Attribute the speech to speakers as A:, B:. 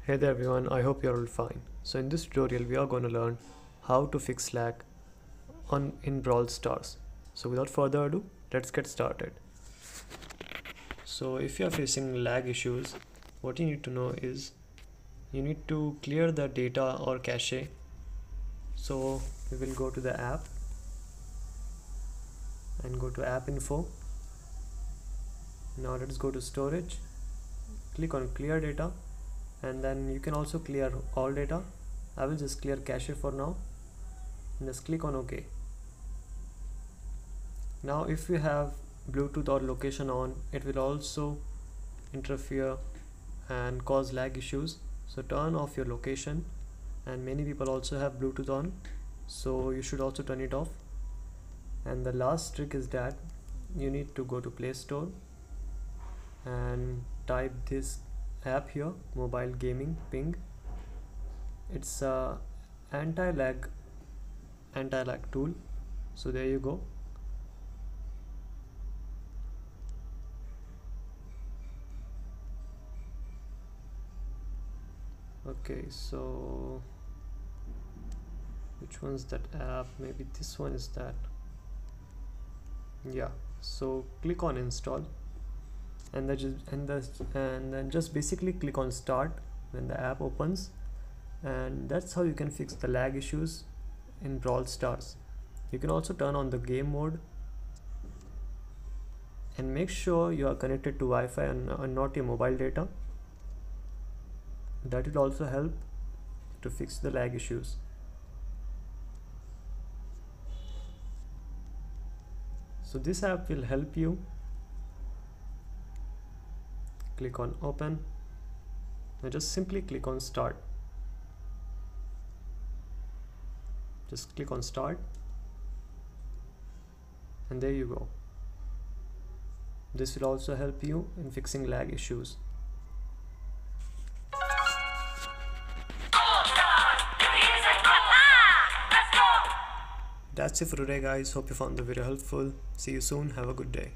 A: Hey there everyone, I hope you're all fine. So in this tutorial we are going to learn how to fix lag in Brawl Stars. So without further ado, let's get started. So if you are facing lag issues, what you need to know is you need to clear the data or cache. So we will go to the app and go to app info. Now let's go to storage, click on clear data, and then you can also clear all data. I will just clear cache for now and just click on OK. Now if you have Bluetooth or location on, it will also interfere and cause lag issues, so turn off your location. And many people also have Bluetooth on, so you should also turn it off. And the last trick is that you need to go to Play Store and type this app here, mobile gaming ping. It's a anti-lag tool, so there you go. Okay, so which one's that app? Maybe this one is that. Yeah, so click on install and then just basically click on start when the app opens, and that's how you can fix the lag issues in Brawl Stars. You can also turn on the game mode and make sure you are connected to Wi-Fi and not your mobile data. That will also help to fix the lag issues. So this app will help you. Click on open and just simply click on start. Just click on start and there you go. This will also help you in fixing lag issues. That's it for today guys. Hope you found the video helpful. See you soon. Have a good day.